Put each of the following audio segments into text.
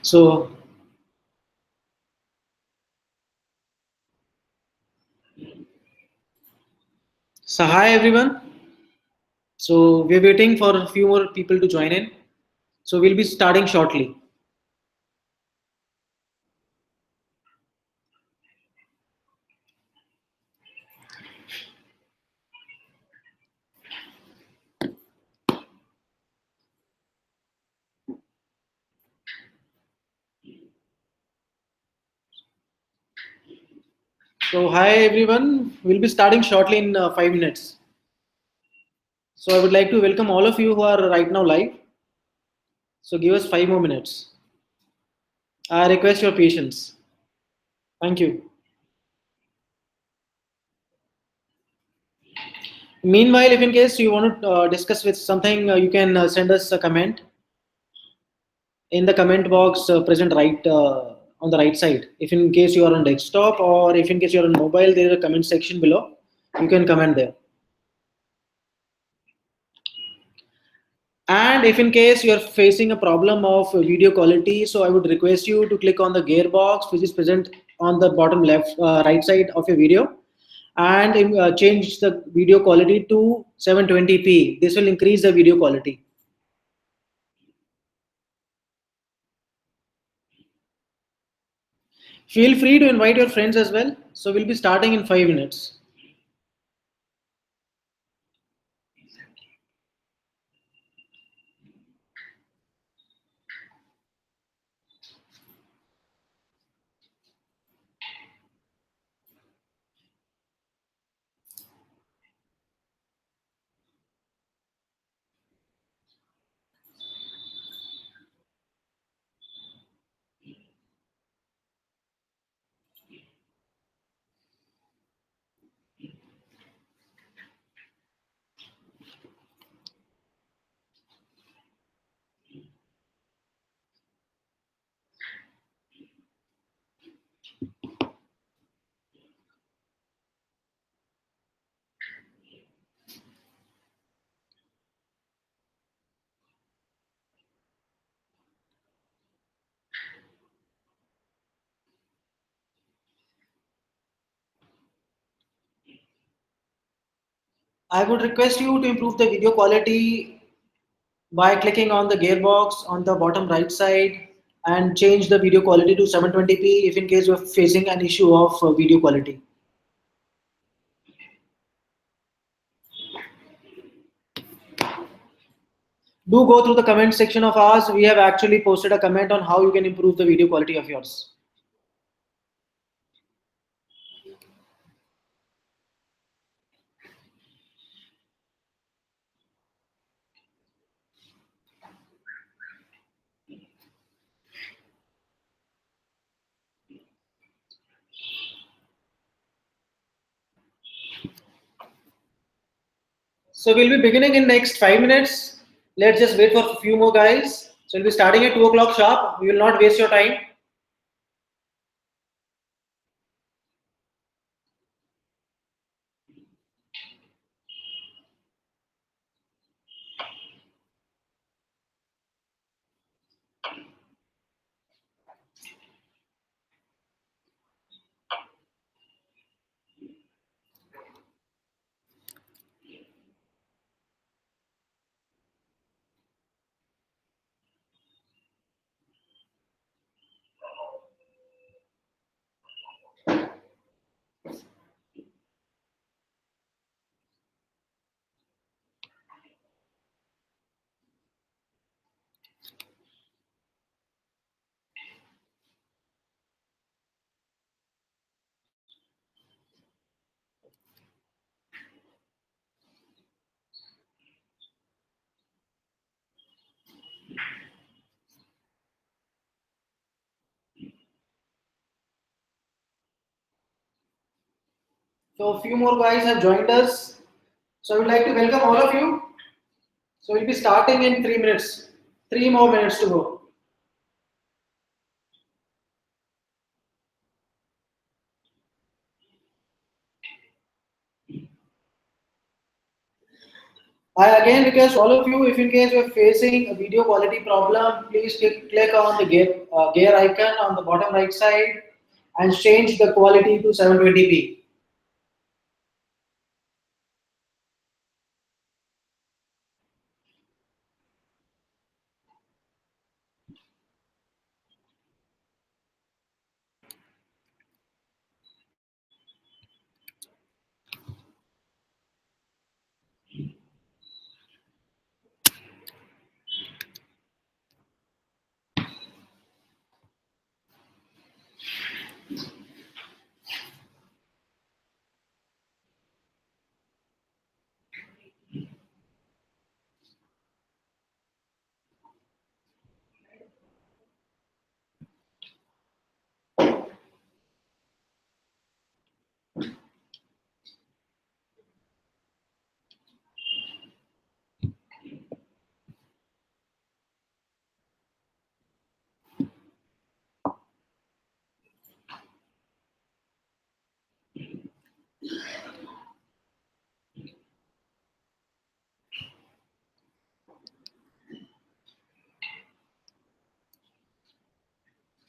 So, so hi everyone. So we're waiting for a few more people to join in. So we'll be starting shortly. So hi everyone. We'll be starting shortly in 5 minutes. So I would like to welcome all of you who are right now live. So give us 5 more minutes. I request your patience. Thank you. Meanwhile, if in case you want to discuss with something, you can send us a comment in the comment box present right on the right side. If in case you are on desktop or if in case you are on mobile, there is a comment section below. You can comment there. And if in case you are facing a problem of video quality, so I would request you to click on the gear box which is present on the bottom left right side of your video and change the video quality to 720p. This will increase the video quality. Feel free to invite your friends as well. So we'll be starting in 5 minutes. I would request you to improve the video quality by clicking on the gearbox on the bottom right side and change the video quality to 720p if in case you're facing an issue of video quality. Do go through the comment section of ours. We have actually posted a comment on how you can improve the video quality of yours. So we'll be beginning in next 5 minutes. Let's just wait for a few more guys. So we'll be starting at 2 o'clock sharp. We will not waste your time. So a few more guys have joined us. So I would like to welcome all of you. So we'll be starting in 3 minutes. 3 more minutes to go. I again request all of you, if in case you're facing a video quality problem, please click on the gear icon on the bottom right side and change the quality to 720p.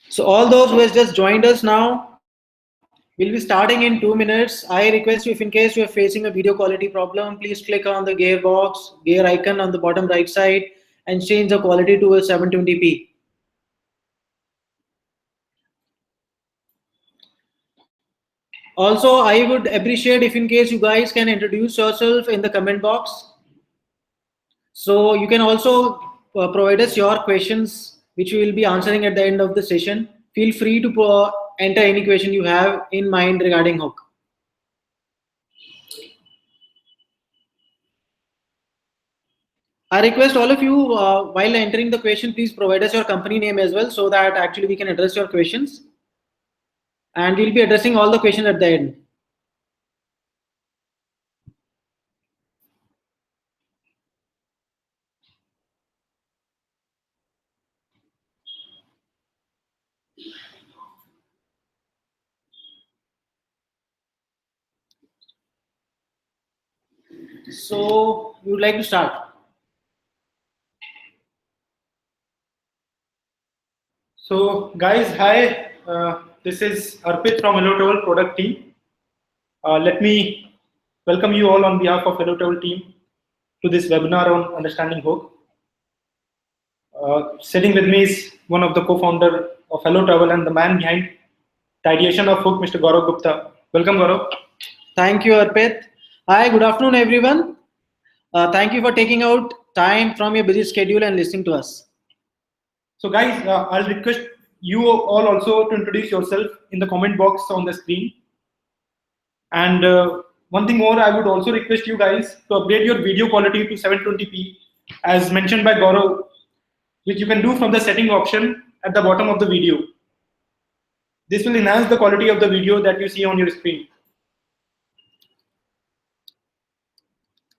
So all those who has just joined us now, we'll be starting in 2 minutes. I request you, if in case you are facing a video quality problem, please click on the gear icon on the bottom right side and change the quality to a 720p. Also, I would appreciate if in case you guys can introduce yourself in the comment box. So you can also provide us your questions, which we will be answering at the end of the session. Feel free to enter any question you have in mind regarding Hook. I request all of you, while entering the question, please provide us your company name as well, so that actually we can address your questions. And we'll be addressing all the questions at the end. So, you would like to start? So, guys, hi. This is Arpit from Hello Towel product team. Let me welcome you all on behalf of Hello Towel team to this webinar on understanding Hook. Sitting with me is one of the co-founder of Hello Towel and the man behind the ideation of Hook, Mr. Gaurav Gupta. Welcome, Gaurav. Thank you, Arpit. Hi, good afternoon, everyone. Thank you for taking out time from your busy schedule and listening to us. So, guys, I'll request you all also to introduce yourself in the comment box on the screen. And one thing more, I would also request you guys to upgrade your video quality to 720p, as mentioned by Gaurav, which you can do from the setting option at the bottom of the video. This will enhance the quality of the video that you see on your screen.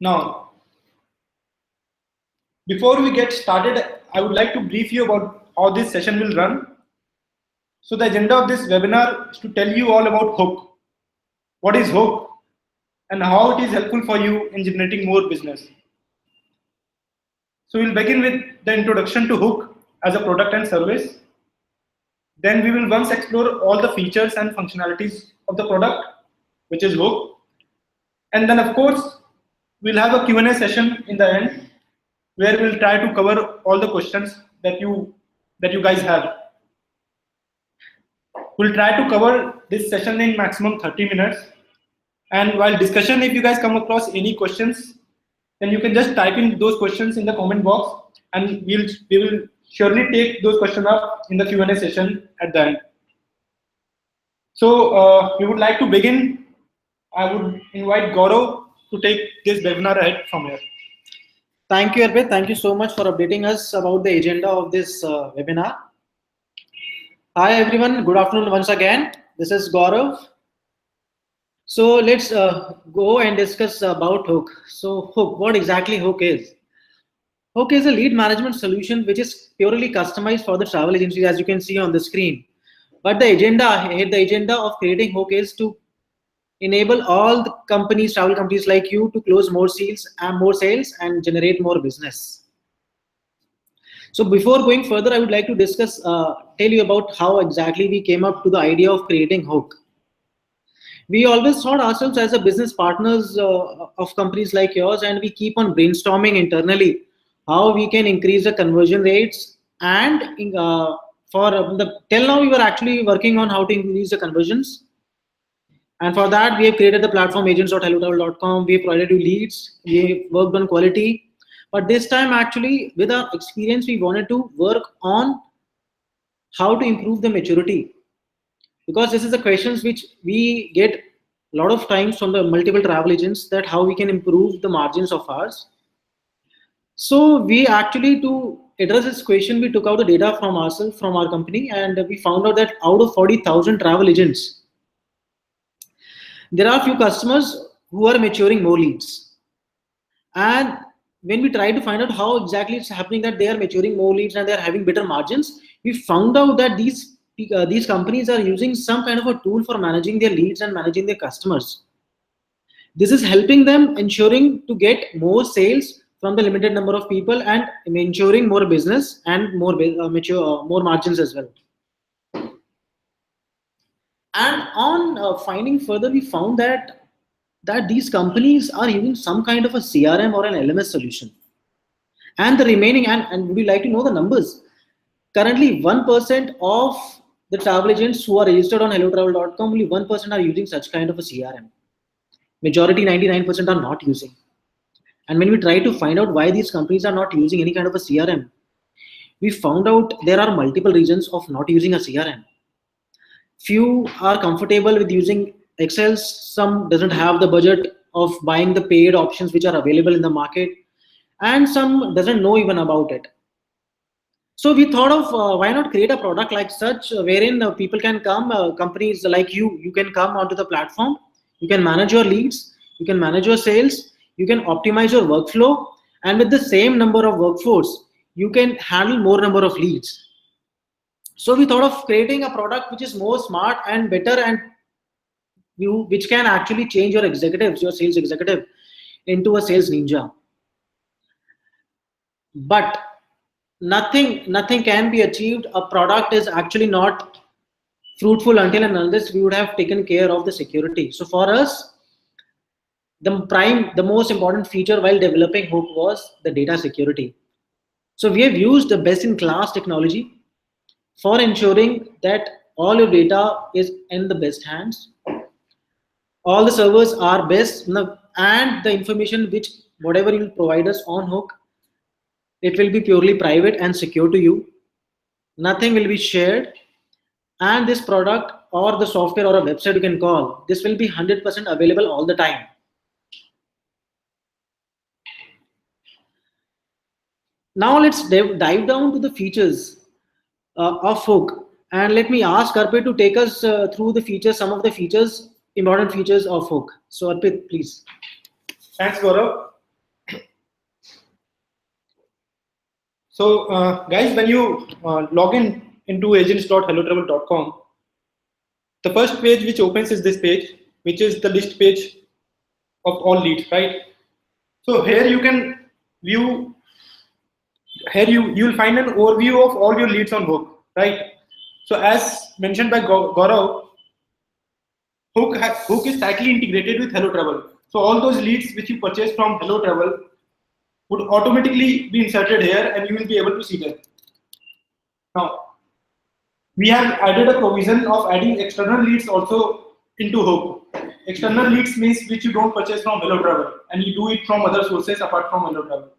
Now, before we get started, I would like to brief you about how this session will run. So the agenda of this webinar is to tell you all about Hook. What is Hook and how it is helpful for you in generating more business. So we'll begin with the introduction to Hook as a product and service. Then we will once explore all the features and functionalities of the product, which is Hook. And then of course, we'll have a Q&A session in the end, where we'll try to cover all the questions that you guys have. We'll try to cover this session in maximum 30 minutes. And while discussion, if you guys come across any questions, then you can just type in those questions in the comment box, and we will surely take those questions up in the Q&A session at the end. So we would like to begin. I would invite Gaurav to take this webinar ahead from here. Thank you, Arpit. Thank you so much for updating us about the agenda of this webinar. Hi, everyone. Good afternoon once again. This is Gaurav. So let's go and discuss about Hook. So Hook, what exactly Hook is? Hook is a lead management solution which is purely customized for the travel agencies, as you can see on the screen. But the agenda of creating Hook is to enable all the companies, travel companies like you, to close more sales and generate more business. So before going further, I would like to tell you about how exactly we came up to the idea of creating Hook. We always thought ourselves as a business partners of companies like yours, and we keep on brainstorming internally how we can increase the conversion rates. And for the till now, we were actually working on how to increase the conversions. And for that, we have created the platform agents.hellotravel.com. We have provided you leads. We have worked on quality. But this time, actually, with our experience, we wanted to work on how to improve the maturity, because this is the questions which we get a lot of times from the multiple travel agents, that how we can improve the margins of ours. So we actually, to address this question, we took out the data from ourselves, from our company, and we found out that out of 40,000 travel agents, there are few customers who are maturing more leads. And when we try to find out how exactly it's happening that they are maturing more leads and they are having better margins, we found out that these companies are using some kind of a tool for managing their leads and managing their customers. This is helping them ensuring to get more sales from the limited number of people and ensuring more business and more more margins as well. And on finding further, we found that these companies are using some kind of a CRM or an LMS solution. And the remaining, and would you like to know the numbers? Currently, 1% of the travel agents who are registered on hellotravel.com, only 1% are using such kind of a CRM. Majority, 99%, are not using. And when we try to find out why these companies are not using any kind of a CRM, we found out there are multiple reasons of not using a CRM. Few are comfortable with using Excel. Some doesn't have the budget of buying the paid options which are available in the market, and some doesn't know even about it. So we thought of why not create a product like such, wherein people can come, companies like you can come onto the platform, you can manage your leads, you can manage your sales, you can optimize your workflow, and with the same number of workforce, you can handle more number of leads. So we thought of creating a product which is more smart and better, and which can actually change your executives, your sales executive, into a sales ninja. But nothing can be achieved. A product is actually not fruitful until and unless we would have taken care of the security. So for us, the most important feature while developing Hook was the data security. So we have used the best in class technology for ensuring that all your data is in the best hands. All the servers are best, and the information which whatever you provide us on Hook, it will be purely private and secure to you. Nothing will be shared. And this product or the software or a website you can call, this will be 100% available all the time. Now let's dive down to the features of Hook. And let me ask Arpit to take us through the features, some of the features, important features of Hook. So Arpit, please. Thanks, Gaurav. So guys, when you log into agents.hellotravel.com, the first page which opens is this page, which is the list page of all leads, right? So here you can view, here you'll find an overview of all your leads on Hook, right? So as mentioned by Gaurav, Hook is tightly integrated with HelloTravel. So all those leads which you purchase from HelloTravel would automatically be inserted here, and you will be able to see them. Now, we have added a provision of adding external leads also into Hook. External leads means which you don't purchase from HelloTravel, and you do it from other sources apart from HelloTravel.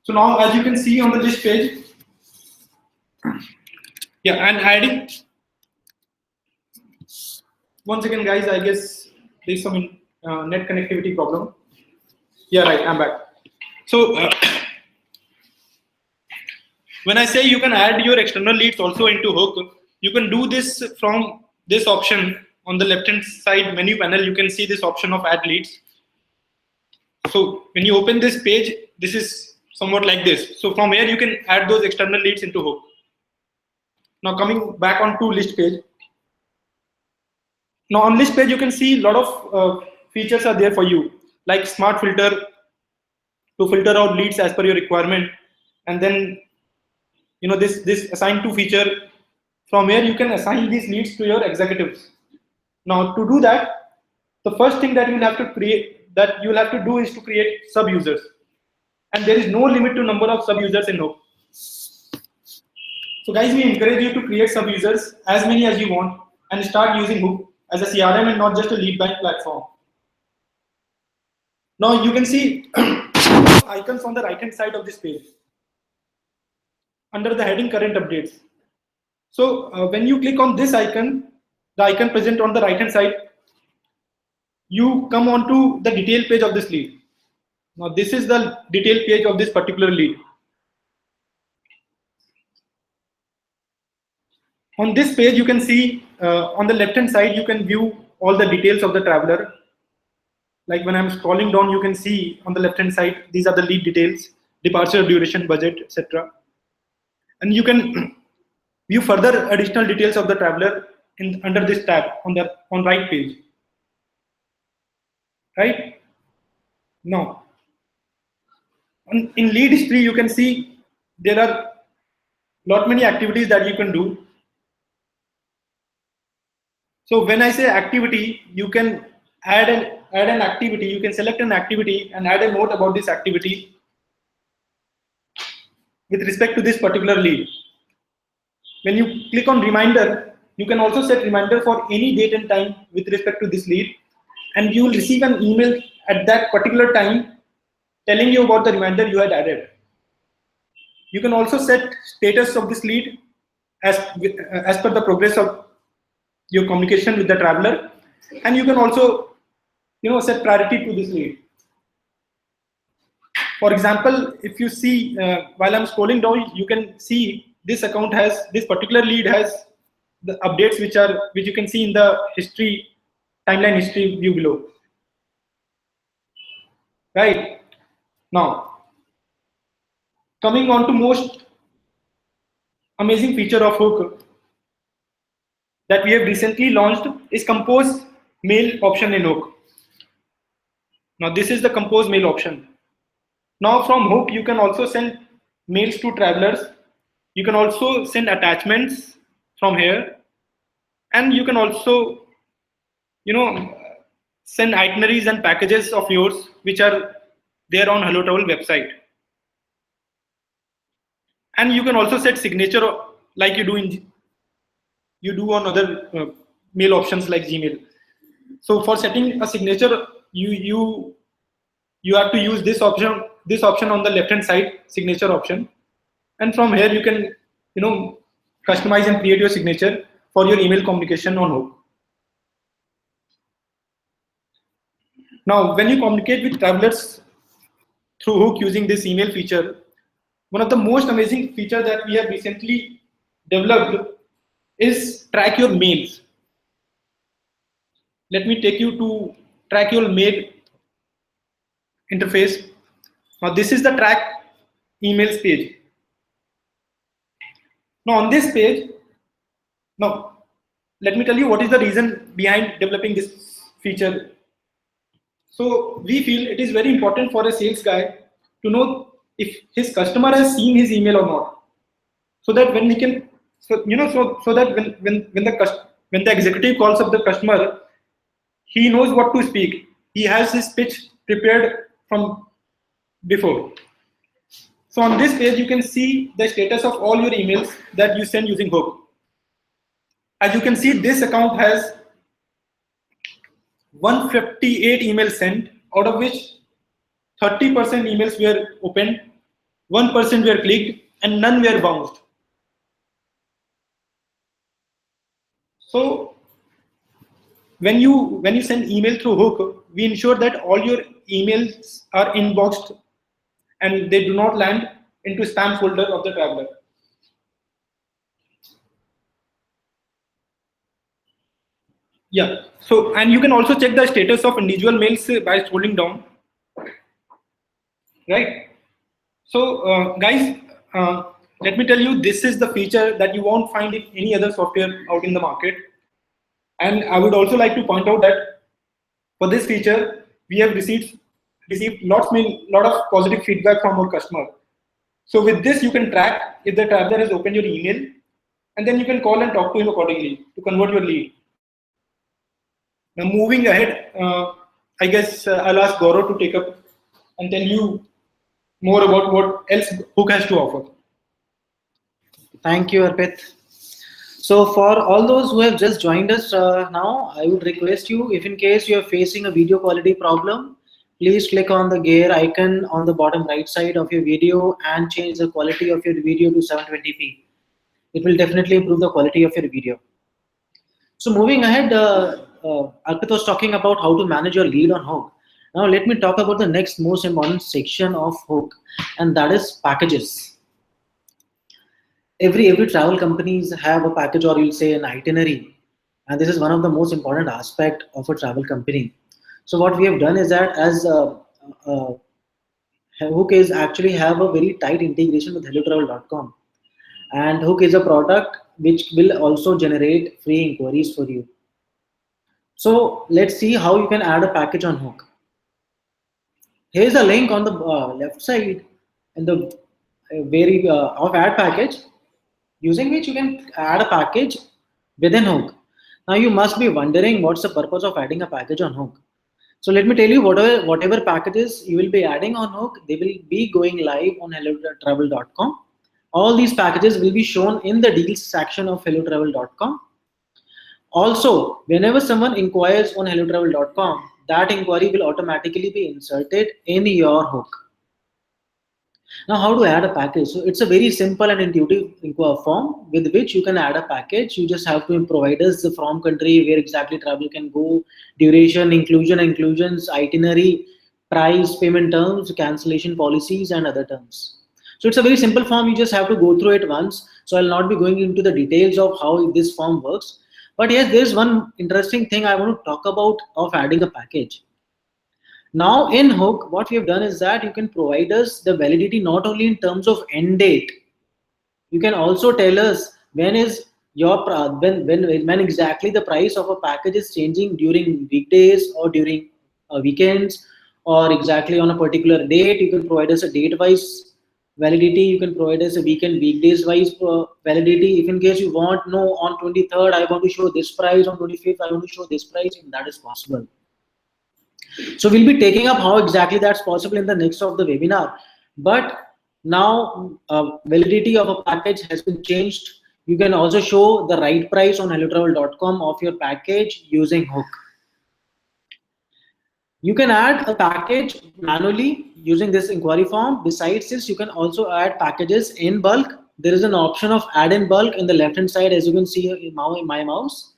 So now, as you can see on the list page, yeah, and adding. One second, guys. I guess there's some net connectivity problem. Yeah, right. I'm back. So when I say you can add your external leads also into Hook, you can do this from this option on the left-hand side menu panel. You can see this option of add leads. So when you open this page, this is somewhat like this. So from here, you can add those external leads into Hook. Now coming back onto list page. Now on this page, you can see a lot of features are there for you, like smart filter to filter out leads as per your requirement, and then this assign to feature. From here, you can assign these leads to your executives. Now to do that, the first thing that you'll have to do is to create sub users, and there is no limit to number of sub users in Hook. So guys, we encourage you to create sub users as many as you want and start using Hook as a CRM and not just a lead bank platform. Now you can see icons on the right hand side of this page under the heading current updates. So when you click on this icon, the icon present on the right hand side, you come on to the detail page of this lead. Now this is the detail page of this particular lead. On this page, you can see on the left hand side, you can view all the details of the traveler. Like when I'm scrolling down, you can see on the left hand side, these are the lead details, departure, duration, budget, etc. And you can view further additional details of the traveler under this tab on right page. Right? Now, in lead history, you can see there are lot many activities that you can do. So when I say activity, you can add an activity. You can select an activity and add a note about this activity with respect to this particular lead. When you click on reminder, you can also set reminder for any date and time with respect to this lead, and you will receive an email at that particular time telling you about the reminder you had added. You can also set status of this lead as per the progress of your communication with the traveler, and you can also set priority to this lead. For example, if you see while I'm scrolling down, you can see this particular lead has the updates which you can see in the timeline history view below. Right? Now, coming on to most amazing feature of Hook that we have recently launched is compose mail option in Hook. Now this is the compose mail option. Now from Hook, you can also send mails to travelers. You can also send attachments from here, and you can also send itineraries and packages of yours which are there on Hello Travel website. And you can also set signature like you do on other mail options like Gmail. So for setting a signature, you have to use this option on the left hand side, signature option, and from here you can customize and create your signature for your email communication on Hook. Now when you communicate with travelers through Hook using this email feature, one of the most amazing features that we have recently developed is track your mails. Let me take you to track your mail interface. Now this is the track emails page. Now on this page, now let me tell you what is the reason behind developing this feature. So we feel it is very important for a sales guy to know if his customer has seen his email or not, so that when we can, so that when the executive calls up the customer, he knows what to speak. He has his pitch prepared from before. So on this page, you can see the status of all your emails that you send using Hook. As you can see, this account has 158 emails sent, out of which 30% emails were opened, 1% were clicked, and none were bounced. So when you send email through Hook, we ensure that all your emails are inboxed and they do not land into spam folder of the traveler. Yeah. So, and you can also check the status of individual mails by scrolling down. Right. So, guys, let me tell you, this is the feature that you won't find in any other software out in the market. And I would also like to point out that for this feature, we have received lot of positive feedback from our customer. So with this, you can track if the traveler has opened your email, and then you can call and talk to him accordingly to convert your lead. Now moving ahead, I guess I'll ask Gaurav to take up and tell you more about what else Hook has to offer. Thank you, Arpit. So for all those who have just joined us now, I would request you, if in case you are facing a video quality problem, please click on the gear icon on the bottom right side of your video and change the quality of your video to 720p. It will definitely improve the quality of your video. So moving ahead, Arpit was talking about how to manage your lead on Hook. Now let me talk about the next most important section of Hook, and that is packages. Every travel companies have a package, or you'll say an itinerary, and this is one of the most important aspect of a travel company. So what we have done is that as Hook is actually have a very tight integration with HelloTravel.com, and Hook is a product which will also generate free inquiries for you. So let's see how you can add a package on Hook. Here's a link on the left side in the very of add package, using which you can add a package within Hook. Now you must be wondering what's the purpose of adding a package on Hook. So let me tell you, whatever packages you will be adding on Hook, they will be going live on HelloTravel.com. All these packages will be shown in the deals section of HelloTravel.com. Also, whenever someone inquires on HelloTravel.com, that inquiry will automatically be inserted in your Hook. Now, how to add a package? So it's a very simple and intuitive form with which you can add a package. You just have to provide us the from country, where exactly travel can go, duration, inclusions, itinerary, price, payment terms, cancellation policies, and other terms. So it's a very simple form. You just have to go through it once. So I'll not be going into the details of how this form works. But yes, there's one interesting thing I want to talk about of adding a package. Now in Hook, what we have done is that you can provide us the validity not only in terms of end date. You can also tell us when is your when exactly the price of a package is changing during weekdays or during weekends, or exactly on a particular date. You can provide us a date-wise validity. You can provide us a weekdays-wise validity. If in case you want, no, on 23rd I want to show this price, on 25th I want to show this price, and that is possible. So we'll be taking up how exactly that's possible in the next of the webinar. But now validity of a package has been changed. You can also show the right price on HelloTravel.com of your package using Hook. You can add a package manually using this inquiry form. Besides this, you can also add packages in bulk. There is an option of add in bulk in the left hand side, as you can see in my mouse.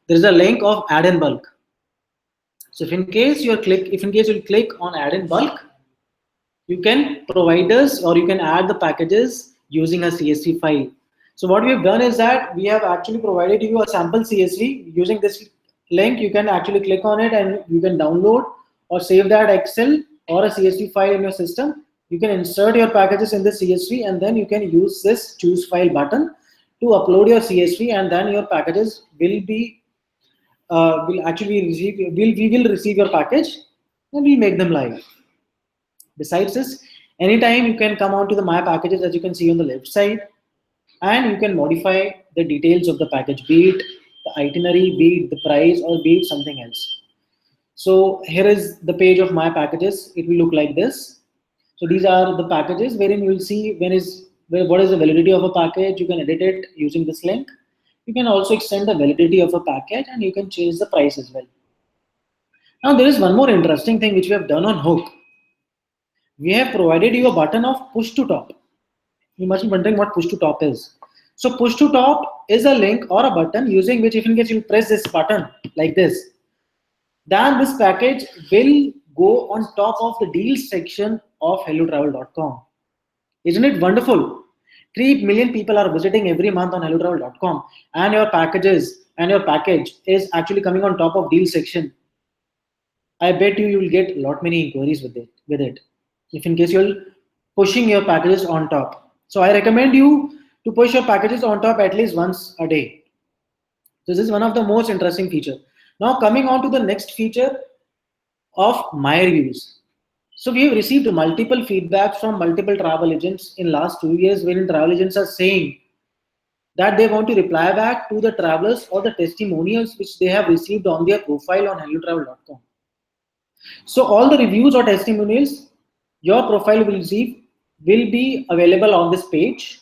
There is a link of add in bulk. So if in case you click on add in bulk, you can provide us, or you can add the packages using a CSV file. So what we have done is that we have actually provided you a sample CSV. Using this link, you can actually click on it and you can download or save that Excel or a CSV file in your system. You can insert your packages in the CSV, and then you can use this choose file button to upload your CSV, and then your packages will be we will receive your package and we'll make them live. Besides this, anytime you can come on to the my packages, as you can see on the left side, and you can modify the details of the package, be it the itinerary, be it the price, or be it something else. So here is the page of my packages. It will look like this. So these are the packages wherein you will see what is the validity of a package. You can edit it using this link. You can also extend the validity of a package, and you can change the price as well. Now there is one more interesting thing which we have done on Hook. We have provided you a button of push to top. You must be wondering what push to top is. So push to top is a link or a button using which, if in case you press this button like this, then this package will go on top of the deals section of HelloTravel.com. Isn't it wonderful? 3 million people are visiting every month on HelloTravel.com, and your packages and your package is actually coming on top of deal section. I bet you will get a lot many inquiries with it. If in case you're pushing your packages on top. So I recommend you to push your packages on top at least once a day. So this is one of the most interesting feature. Now coming on to the next feature of my reviews. So we have received multiple feedbacks from multiple travel agents in last 2 years, wherein travel agents are saying that they want to reply back to the travelers or the testimonials which they have received on their profile on hellotravel.com. So all the reviews or testimonials your profile will receive will be available on this page.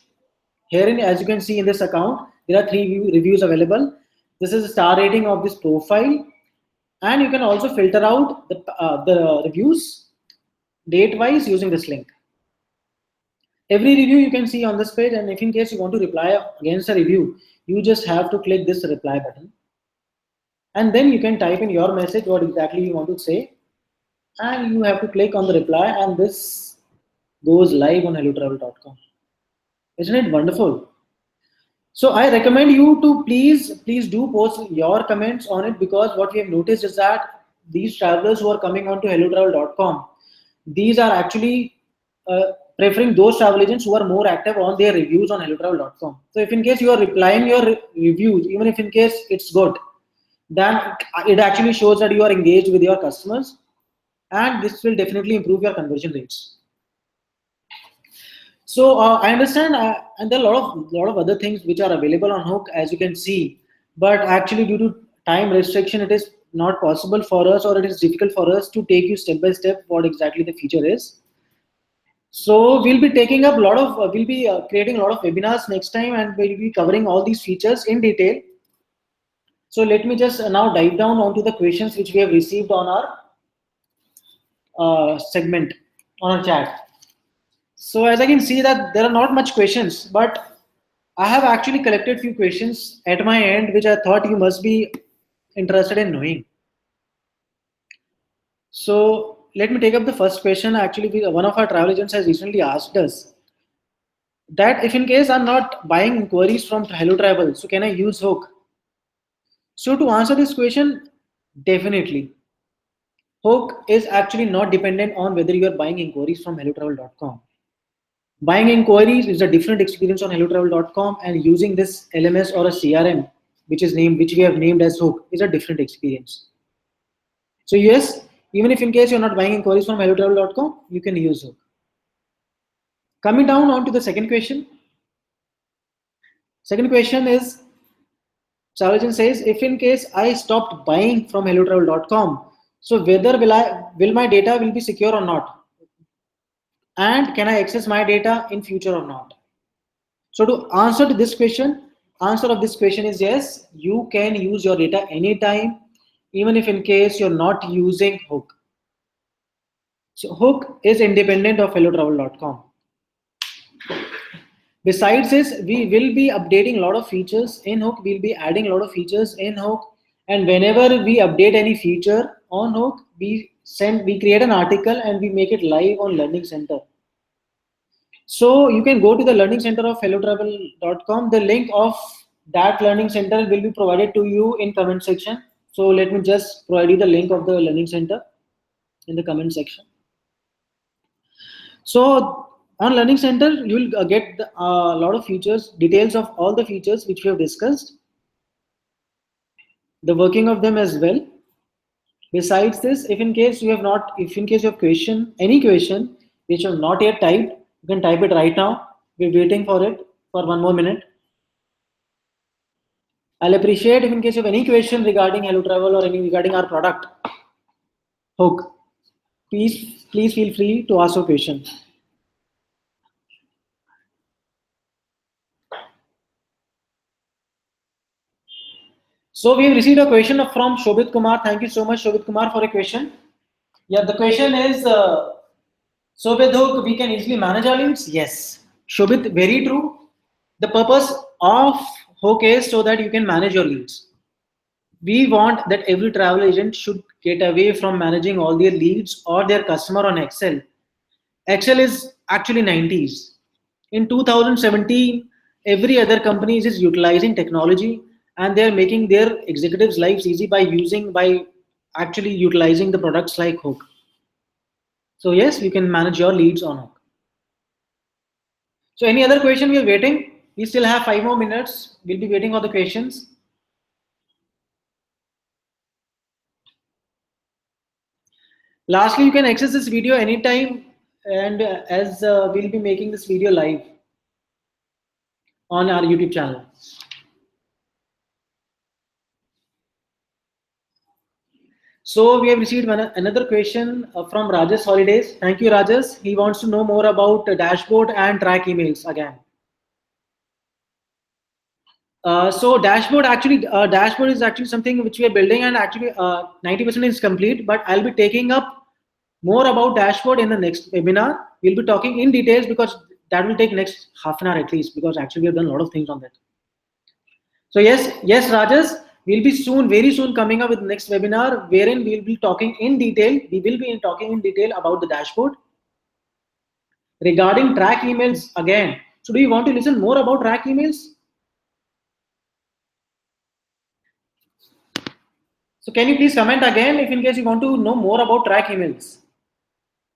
Herein, as you can see in this account, there are 3 reviews available. This is a star rating of this profile, and you can also filter out the reviews date-wise using this link. Every review you can see on this page, and if in case you want to reply against a review, you just have to click this reply button. And then you can type in your message, what exactly you want to say, and you have to click on the reply, and this goes live on hellotravel.com. Isn't it wonderful? So I recommend you to please do post your comments on it, because what we have noticed is that these travelers who are coming on to hellotravel.com, these are actually preferring those travel agents who are more active on their reviews on hellotravel.com. So if in case you are replying your reviews, even if in case it's good, then it actually shows that you are engaged with your customers, and this will definitely improve your conversion rates. So I understand, and there are a lot of other things which are available on Hook, as you can see, but actually due to time restriction, it is not possible for us, or it is difficult for us to take you step by step what exactly the feature is. So we'll be taking up we'll be creating a lot of webinars next time, and we'll be covering all these features in detail. So let me just now dive down onto the questions which we have received on our segment, on our chat. So as I can see that there are not much questions, but I have actually collected few questions at my end, which I thought you must be interested in knowing. So let me take up the first question. Actually, one of our travel agents has recently asked us that if in case I'm not buying inquiries from Hello Travel, so can I use Hook? So to answer this question, definitely. Hook is actually not dependent on whether you are buying inquiries from hellotravel.com. Buying inquiries is a different experience on hellotravel.com, and using this LMS or a CRM, which we have named as Hook, is a different experience. So yes, even if in case you're not buying inquiries from hellotravel.com, you can use Hook. Coming down on to the second question. Second question is, Salajan says, if in case I stopped buying from hellotravel.com, so whether will my data will be secure or not? And can I access my data in future or not? So to answer to this question, answer of this question is yes, you can use your data anytime, even if in case you're not using Hook. So Hook is independent of hellotravel.com. Besides this, we will be updating a lot of features in Hook. We'll be adding a lot of features in Hook. And whenever we update any feature on Hook, we create an article and we make it live on Learning Center. So you can go to the Learning Center of hellotravel.com. The link of that Learning Center will be provided to you in comment section. So let me just provide you the link of the Learning Center in the comment section. So on Learning Center, you will get a lot of features, details of all the features which we have discussed, the working of them as well. Besides this, if in case you have any question which you have not yet typed, you can type it right now. We're waiting for it for 1 more minute. I'll appreciate if in case you have any question regarding Hello Travel or any regarding our product, Hook, please feel free to ask your question. So we have received a question from Shobit Kumar. Thank you so much, Shobit Kumar, for a question. Yeah, the question is, so with Hook, we can easily manage our leads? Yes. Shobit, very true. The purpose of Hook is so that you can manage your leads. We want that every travel agent should get away from managing all their leads or their customer on Excel. Excel is actually 90s. In 2017, every other company is utilizing technology, and they're making their executives' lives easy by actually utilizing the products like Hook. So yes, you can manage your leads on Hook. So any other question? We are waiting. We still have 5 more minutes. We'll be waiting for the questions. Lastly, you can access this video anytime, and as we'll be making this video live on our YouTube channel. So we have received another question from Rajas Holidays. Thank you, Rajas. He wants to know more about dashboard and track emails again. So dashboard is actually something which we are building, and actually 90% is complete, but I'll be taking up more about dashboard in the next webinar. We'll be talking in details because that will take next half an hour at least, because actually we have done a lot of things on that. So yes, Rajas, we'll be soon, very soon coming up with next webinar wherein we'll be talking in detail. We will be talking in detail about the dashboard. Regarding track emails again. So do you want to listen more about track emails? So can you please comment again if in case you want to know more about track emails?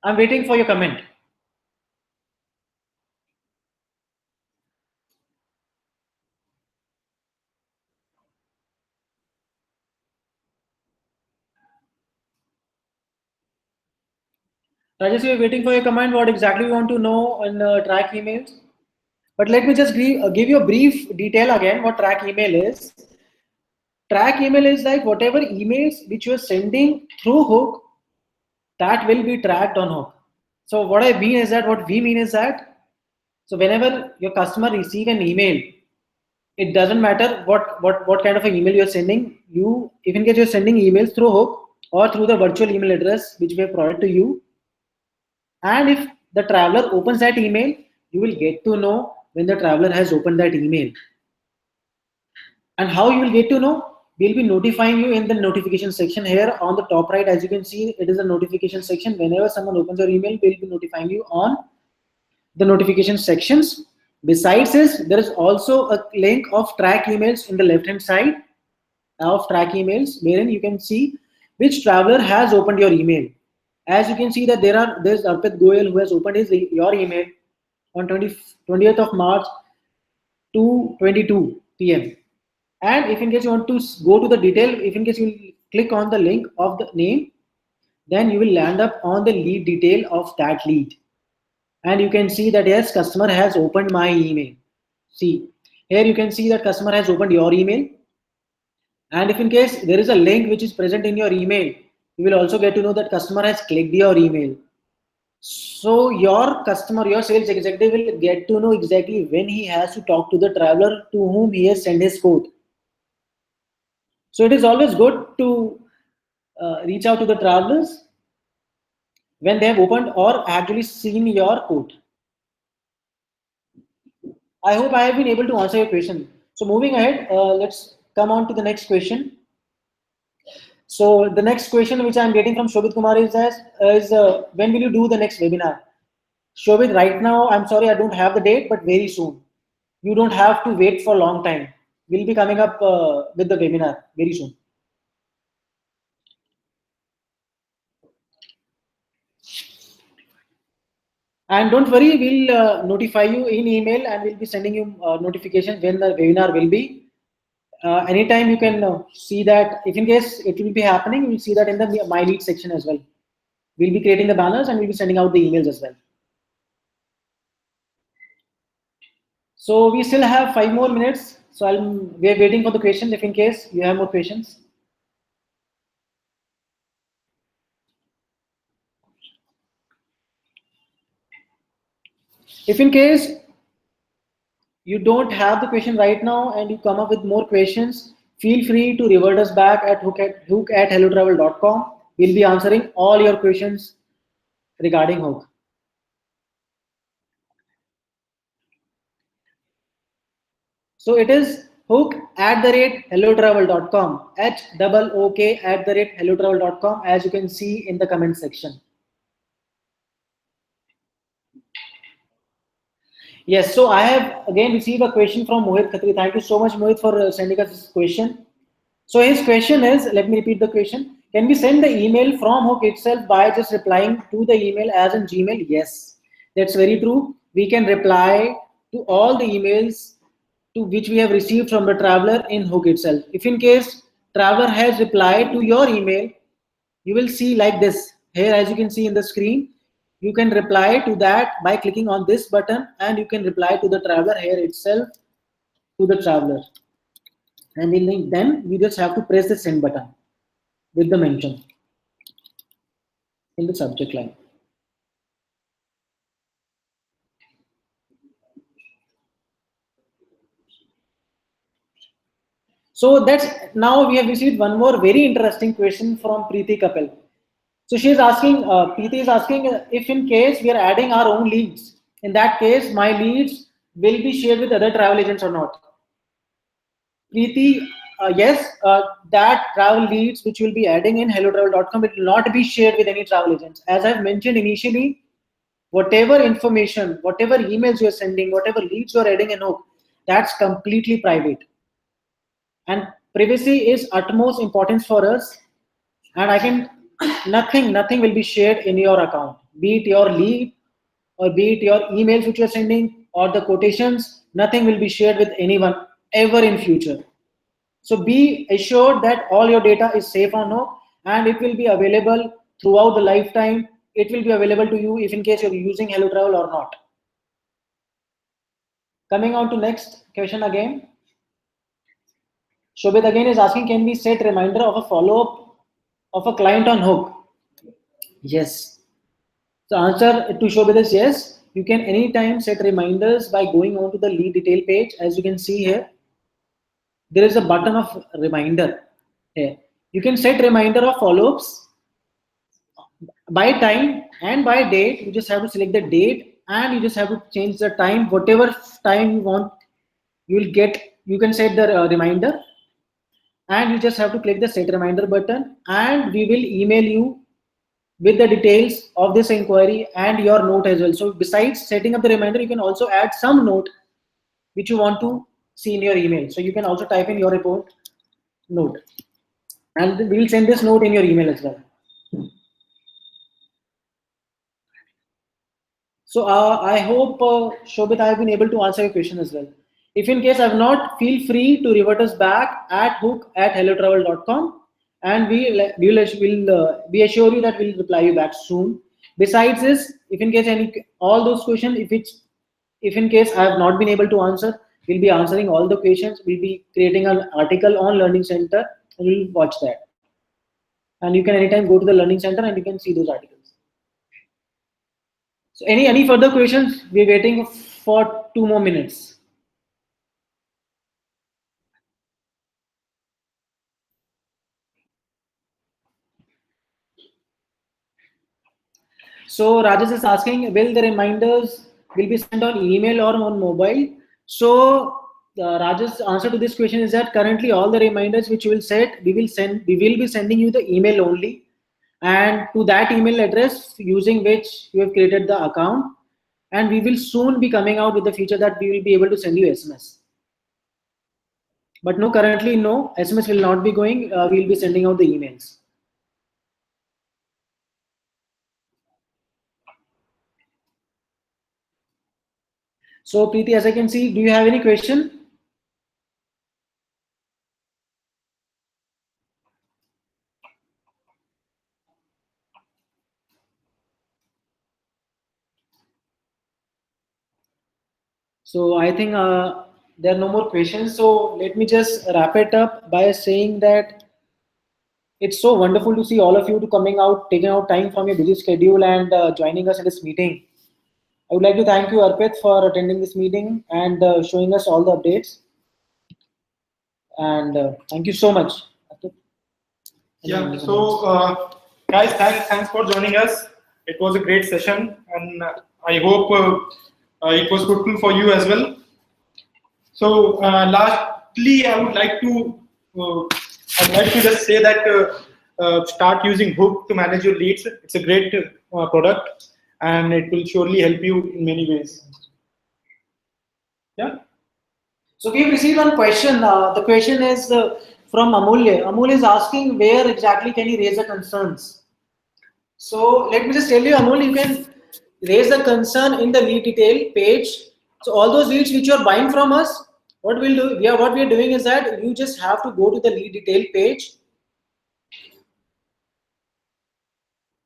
I'm waiting for your comment. Rajesh, we are waiting for your comment. What exactly you want to know on track emails? But let me just give you a brief detail again what track email is. Track email is like whatever emails which you are sending through Hook, that will be tracked on Hook. So what we mean is that, so whenever your customer receive an email, it doesn't matter what kind of an email you're sending. You, if in case you're sending emails through Hook or through the virtual email address which we have provided to you, and if the traveler opens that email, you will get to know when the traveler has opened that email. And how you will get to know? We'll be notifying you in the notification section here on the top right. As you can see, it is a notification section. Whenever someone opens your email, we'll be notifying you on the notification sections. Besides this, there is also a link of track emails in the left hand side of track emails, wherein you can see which traveler has opened your email. As you can see that there's Arpit Goyal who has opened your email on 20th of March 2:22 p.m. And if in case you want to go to the detail, if in case you click on the link of the name, then you will land up on the lead detail of that lead. And you can see that yes, customer has opened my email. See, here you can see that customer has opened your email. And if in case there is a link which is present in your email, you will also get to know that customer has clicked your email. So your customer, your sales executive will get to know exactly when he has to talk to the traveler to whom he has sent his quote. So it is always good to reach out to the travelers when they have opened or actually seen your quote. I hope I have been able to answer your question. So moving ahead, let's come on to the next question. So the next question which I'm getting from Shobit Kumar is when will you do the next webinar? Shobit, right now, I'm sorry, I don't have the date, but very soon. You don't have to wait for a long time. We'll be coming up with the webinar very soon. And don't worry, we'll notify you in email and we'll be sending you notifications when the webinar will be. Anytime you can see that. If in case it will be happening, you'll see that in the My Lead section as well. We'll be creating the banners and we'll be sending out the emails as well. So we still have 5 more minutes. So we're waiting for the questions if in case you have more questions. If in case you don't have the question right now and you come up with more questions, feel free to revert us back at hook@hellotravel.com. We'll be answering all your questions regarding Hook. So it is hook@hellotravel.com, HOOK@hellotravel.com, as you can see in the comment section. Yes, so I have again received a question from Mohit Khatri. Thank you so much, Mohit, for sending us this question. So his question is, let me repeat the question. Can we send the email from Hook itself by just replying to the email as in Gmail? Yes, that's very true. We can reply to all the emails to which we have received from the traveler in Hook itself. If in case traveler has replied to your email, you will see like this. here, as you can see in the screen, you can reply to that by clicking on this button, and you can reply to the traveler here itself, to the traveler. And then you just have to press the send button with the mention in the subject line. So that's, now we have received one more very interesting question from Preeti Kapil. So she is asking, Preeti is asking, if in case we are adding our own leads, in that case, my leads will be shared with other travel agents or not? Preeti, yes, that travel leads which will be adding in hellotravel.com, it will not be shared with any travel agents. As I've mentioned initially, whatever information, whatever emails you're sending, whatever leads you're adding in Hook, that's completely private. And privacy is utmost importance for us. And I can, nothing will be shared in your account, be it your lead or be it your emails which you're sending or the quotations, nothing will be shared with anyone ever in future. So be assured that all your data is safe on Hook, and it will be available throughout the lifetime. It will be available to you if in case you're using Hello Travel or not. Coming on to next question again. Shobit again is asking, can we set reminder of a follow-up of a client on Hook? Yes. The answer to Shobit is yes. You can anytime set reminders by going on to the lead detail page. As you can see here, there is a button of reminder here. You can set reminder of follow-ups by time and by date. You just have to select the date and you just have to change the time, whatever time you want. You will get, you can set the reminder, and you just have to click the set reminder button, and we will email you with the details of this inquiry and your note as well. So besides setting up the reminder, you can also add some note which you want to see in your email. So you can also type in your report note, and we will send this note in your email as well. So I hope, Shobit, I have been able to answer your question as well. If in case I have not, feel free to revert us back at hook@hellotravel.com, and we assure you that we'll reply you back soon. Besides this, if in case all those questions, if in case I have not been able to answer, we'll be answering all the questions. We'll be creating an article on Learning Center, and we'll watch that. And you can anytime go to the Learning Center and you can see those articles. So any further questions? We're waiting for 2 more minutes. So Rajesh is asking, will the reminders will be sent on email or on mobile? So Rajesh's answer to this question is that currently all the reminders which you will set, we will be sending you the email only, and to that email address using which you have created the account, and we will soon be coming out with the feature that we will be able to send you SMS. But no, currently no, SMS will not be going. We will be sending out the emails. So Preeti, as I can see, do you have any question? So I think there are no more questions. So let me just wrap it up by saying that it's so wonderful to see all of you to coming out, taking out time from your busy schedule and joining us in this meeting. I would like to thank you, Arpit, for attending this meeting and showing us all the updates. And thank you so much. Yeah. So guys, thanks for joining us. It was a great session, and I hope it was fruitful for you as well. So lastly, I would like to just say that start using Hook to manage your leads. It's a great product, and it will surely help you in many ways. Yeah. So we've received one question. The question is from Amulya. Amulya is asking, where exactly can you raise the concerns? So let me just tell you, Amulya, you can raise the concern in the lead detail page. So all those leads which you are buying from us, what we are doing is that you just have to go to the lead detail page.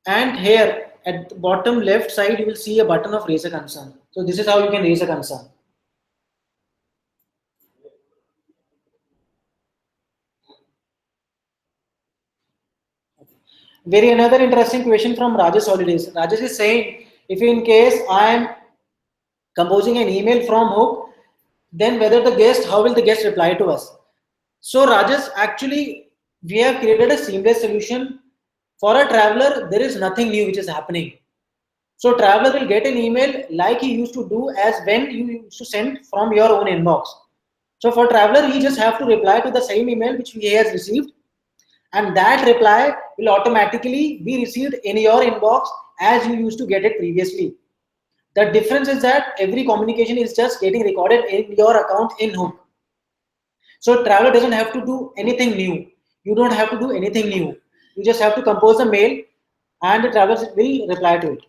And here at the bottom left side, you will see a button of raise a concern. So this is how you can raise a concern. Very another interesting question from Rajesh Holidays. Rajesh is saying, if in case I am composing an email from Hook, then whether the guest, how will the guest reply to us? So Rajesh, actually, we have created a seamless solution. For a traveler, there is nothing new which is happening. So traveler will get an email like he used to do as when you used to send from your own inbox. So for traveler, he just have to reply to the same email which he has received, and that reply will automatically be received in your inbox as you used to get it previously. The difference is that every communication is just getting recorded in your account in Hook. So traveler doesn't have to do anything new. You don't have to do anything new. You just have to compose a mail and the traveler will reply to it.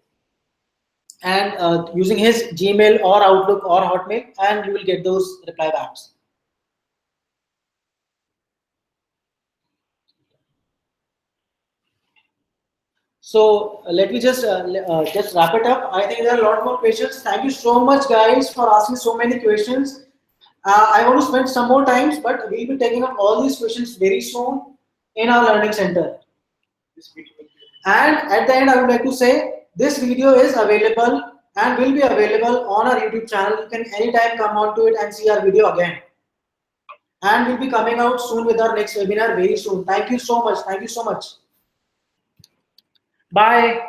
And using his Gmail or Outlook or Hotmail, and you will get those reply backs. So let me just wrap it up. I think there are a lot more questions. Thank you so much, guys, for asking so many questions. I want to spend some more times, but we'll be taking up all these questions very soon in our learning center. And at the end, I would like to say this video is available and will be available on our YouTube channel. You can anytime come on to it and see our video again. And we'll be coming out soon with our next webinar very soon. Thank you so much. Thank you so much. Bye.